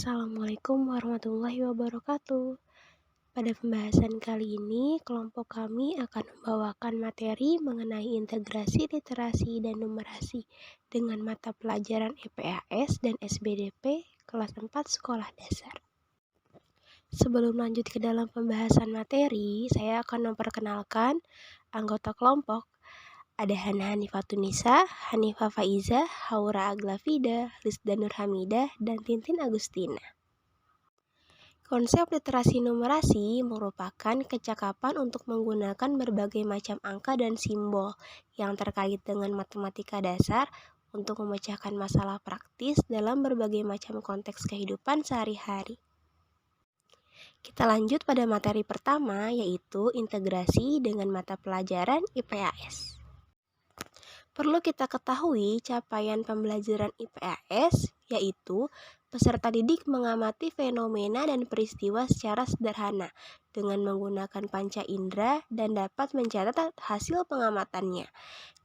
Assalamualaikum warahmatullahi wabarakatuh. Pada pembahasan kali ini, kelompok kami akan membawakan materi mengenai integrasi literasi dan numerasi dengan mata pelajaran IPAS dan SBDP kelas 4 sekolah dasar. Sebelum lanjut ke dalam pembahasan materi, saya akan memperkenalkan anggota kelompok. Ada Hana Hanifatunisa, Hanifah Faiza, Haura Aglafida, Rizda Nurhamidah, dan Tintin Agustina. Konsep literasi numerasi merupakan kecakapan untuk menggunakan berbagai macam angka dan simbol yang terkait dengan matematika dasar untuk memecahkan masalah praktis dalam berbagai macam konteks kehidupan sehari-hari. Kita lanjut pada materi pertama, yaitu integrasi dengan mata pelajaran IPAS. Perlu kita ketahui capaian pembelajaran IPAS, yaitu peserta didik mengamati fenomena dan peristiwa secara sederhana dengan menggunakan panca indera dan dapat mencatat hasil pengamatannya.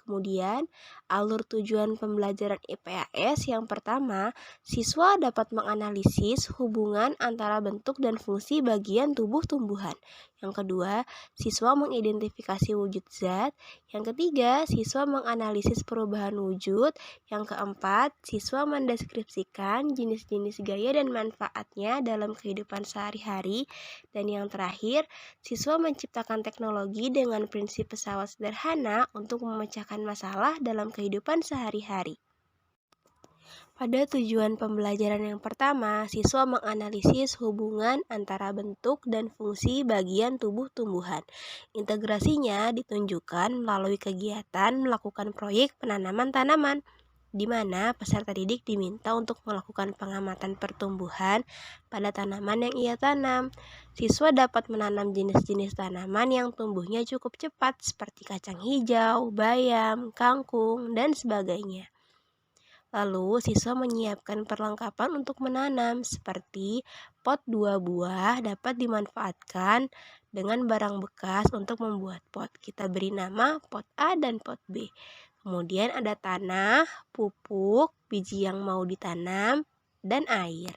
Kemudian, alur tujuan pembelajaran IPAS yang pertama, siswa dapat menganalisis hubungan antara bentuk dan fungsi bagian tubuh tumbuhan. Yang kedua, siswa mengidentifikasi wujud zat. Yang ketiga, siswa menganalisis perubahan wujud. Yang keempat, siswa mendeskripsikan jenis-jenis gaya dan manfaatnya dalam kehidupan sehari-hari. Dan yang terakhir, siswa menciptakan teknologi dengan prinsip pesawat sederhana untuk memecahkan masalah dalam kehidupan sehari-hari. Pada tujuan pembelajaran yang pertama, siswa menganalisis hubungan antara bentuk dan fungsi bagian tubuh tumbuhan. Integrasinya ditunjukkan melalui kegiatan melakukan proyek penanaman tanaman, di mana peserta didik diminta untuk melakukan pengamatan pertumbuhan pada tanaman yang ia tanam. Siswa dapat menanam jenis-jenis tanaman yang tumbuhnya cukup cepat seperti kacang hijau, bayam, kangkung, dan sebagainya. Lalu, siswa menyiapkan perlengkapan untuk menanam seperti pot 2 buah dapat dimanfaatkan dengan barang bekas untuk membuat pot. Kita beri nama pot A dan pot B. Kemudian ada tanah, pupuk, biji yang mau ditanam, dan air.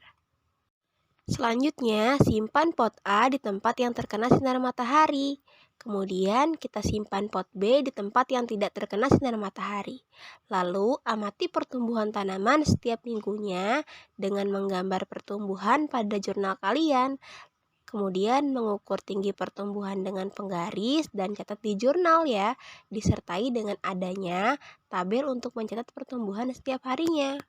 Selanjutnya, simpan pot A di tempat yang terkena sinar matahari. Kemudian kita simpan pot B di tempat yang tidak terkena sinar matahari. Lalu amati pertumbuhan tanaman setiap minggunya dengan menggambar pertumbuhan pada jurnal kalian. Kemudian mengukur tinggi pertumbuhan dengan penggaris dan catat di jurnal ya, disertai dengan adanya tabel untuk mencatat pertumbuhan setiap harinya.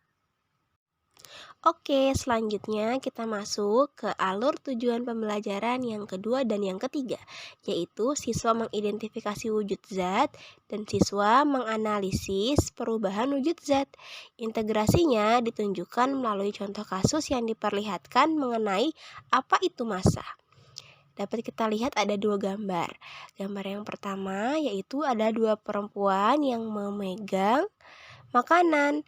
Oke, selanjutnya kita masuk ke alur tujuan pembelajaran yang kedua dan yang ketiga, yaitu siswa mengidentifikasi wujud zat dan siswa menganalisis perubahan wujud zat. Integrasinya ditunjukkan melalui contoh kasus yang diperlihatkan mengenai apa itu massa. Dapat kita lihat ada dua gambar. Gambar yang pertama yaitu ada dua perempuan yang memegang makanan.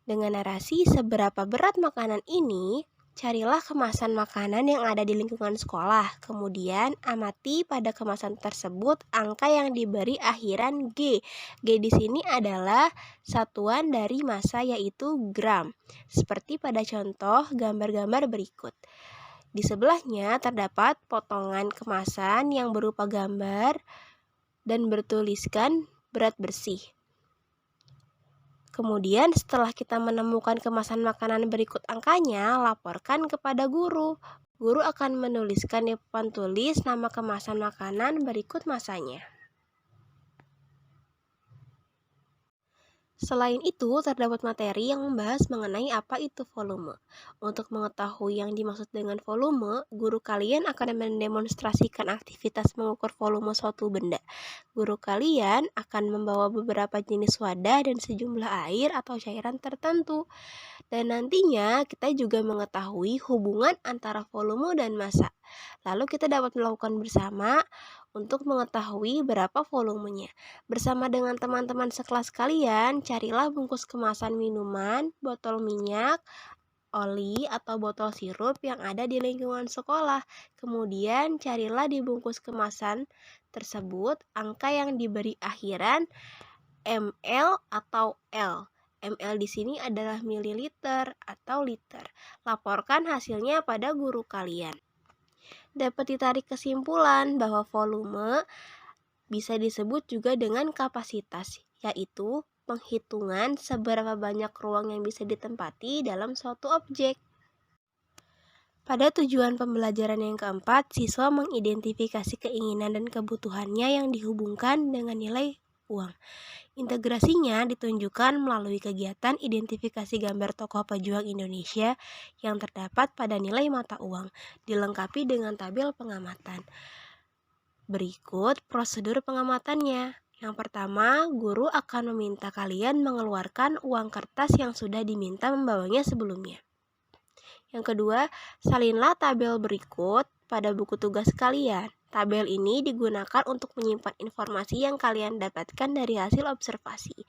Dengan narasi seberapa berat makanan ini, carilah kemasan makanan yang ada di lingkungan sekolah. Kemudian amati pada kemasan tersebut angka yang diberi akhiran G. G di sini adalah satuan dari massa yaitu gram. Seperti pada contoh gambar-gambar berikut. Di sebelahnya terdapat potongan kemasan yang berupa gambar dan bertuliskan berat bersih. Kemudian setelah kita menemukan kemasan makanan berikut angkanya, laporkan kepada guru. Guru akan menuliskan di papan tulis nama kemasan makanan berikut massanya. Selain itu, terdapat materi yang membahas mengenai apa itu volume. Untuk mengetahui yang dimaksud dengan volume, guru kalian akan mendemonstrasikan aktivitas mengukur volume suatu benda. Guru kalian akan membawa beberapa jenis wadah dan sejumlah air atau cairan tertentu. Dan nantinya kita juga mengetahui hubungan antara volume dan massa. Lalu kita dapat melakukan bersama untuk mengetahui berapa volumenya. Bersama dengan teman-teman sekelas kalian, carilah bungkus kemasan minuman, botol minyak, oli atau botol sirup yang ada di lingkungan sekolah. Kemudian carilah di bungkus kemasan tersebut angka yang diberi akhiran ml atau L. ml di sini adalah mililiter atau liter. Laporkan hasilnya pada guru kalian. Dapat ditarik kesimpulan bahwa volume bisa disebut juga dengan kapasitas, yaitu penghitungan seberapa banyak ruang yang bisa ditempati dalam suatu objek. Pada tujuan pembelajaran yang keempat, siswa mengidentifikasi keinginan dan kebutuhannya yang dihubungkan dengan nilai uang. Integrasinya ditunjukkan melalui kegiatan identifikasi gambar tokoh pejuang Indonesia yang terdapat pada nilai mata uang, dilengkapi dengan tabel pengamatan. Berikut prosedur pengamatannya. Yang pertama, guru akan meminta kalian mengeluarkan uang kertas yang sudah diminta membawanya sebelumnya. Yang kedua, salinlah tabel berikut pada buku tugas kalian. Tabel ini digunakan untuk menyimpan informasi yang kalian dapatkan dari hasil observasi.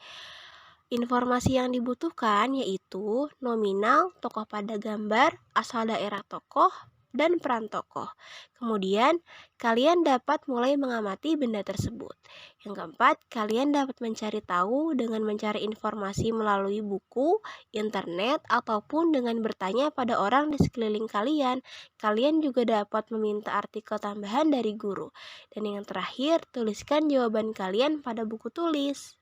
Informasi yang dibutuhkan yaitu nominal, tokoh pada gambar, asal daerah tokoh, dan peran tokoh. Kemudian, kalian dapat mulai mengamati benda tersebut. Yang keempat, kalian dapat mencari tahu dengan mencari informasi melalui buku, internet, ataupun dengan bertanya pada orang di sekeliling kalian. Kalian juga dapat meminta artikel tambahan dari guru. Dan yang terakhir, tuliskan jawaban kalian pada buku tulis.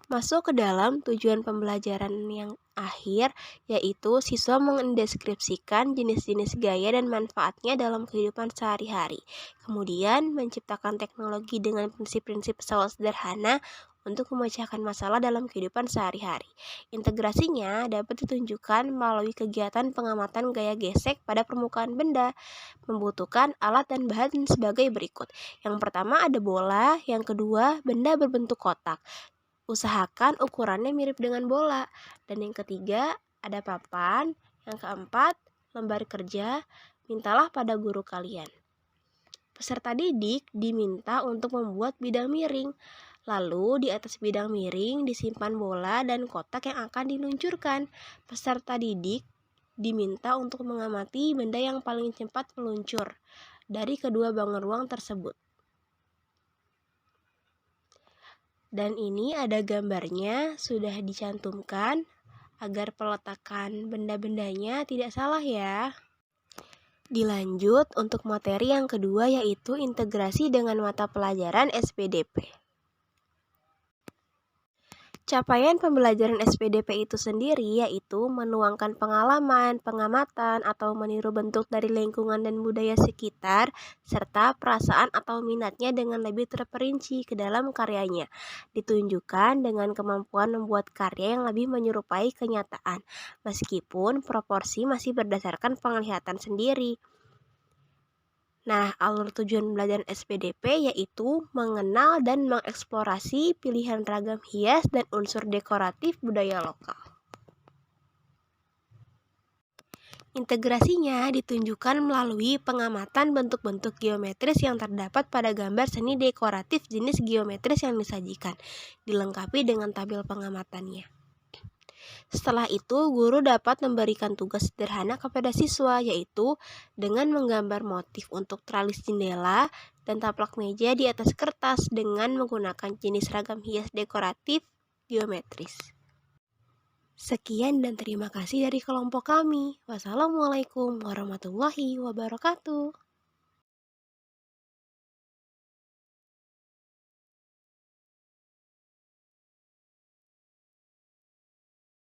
Masuk ke dalam tujuan pembelajaran yang akhir, yaitu siswa mendeskripsikan jenis-jenis gaya dan manfaatnya dalam kehidupan sehari-hari. Kemudian, menciptakan teknologi dengan prinsip-prinsip sederhana untuk memecahkan masalah dalam kehidupan sehari-hari. Integrasinya dapat ditunjukkan melalui kegiatan pengamatan gaya gesek pada permukaan benda, membutuhkan alat dan bahan sebagai berikut. Yang pertama ada bola, yang kedua benda berbentuk kotak. Usahakan ukurannya mirip dengan bola. Dan yang ketiga, ada papan. Yang keempat, lembar kerja. Mintalah pada guru kalian. Peserta didik diminta untuk membuat bidang miring. Lalu di atas bidang miring disimpan bola dan kotak yang akan diluncurkan. Peserta didik diminta untuk mengamati benda yang paling cepat meluncur dari kedua bangun ruang tersebut. Dan ini ada gambarnya sudah dicantumkan agar peletakan benda-bendanya tidak salah ya. Dilanjut untuk materi yang kedua yaitu integrasi dengan mata pelajaran SPDP. Capaian pembelajaran SPDP itu sendiri yaitu menuangkan pengalaman, pengamatan, atau meniru bentuk dari lingkungan dan budaya sekitar, serta perasaan atau minatnya dengan lebih terperinci ke dalam karyanya. Ditunjukkan dengan kemampuan membuat karya yang lebih menyerupai kenyataan, meskipun proporsi masih berdasarkan penglihatan sendiri. Nah, alur tujuan belajar SPDP yaitu mengenal dan mengeksplorasi pilihan ragam hias dan unsur dekoratif budaya lokal. Integrasinya ditunjukkan melalui pengamatan bentuk-bentuk geometris yang terdapat pada gambar seni dekoratif jenis geometris yang disajikan, dilengkapi dengan tabel pengamatannya. Setelah itu, guru dapat memberikan tugas sederhana kepada siswa, yaitu dengan menggambar motif untuk tralis jendela dan taplak meja di atas kertas dengan menggunakan jenis ragam hias dekoratif geometris. Sekian dan terima kasih dari kelompok kami. Wassalamualaikum warahmatullahi wabarakatuh.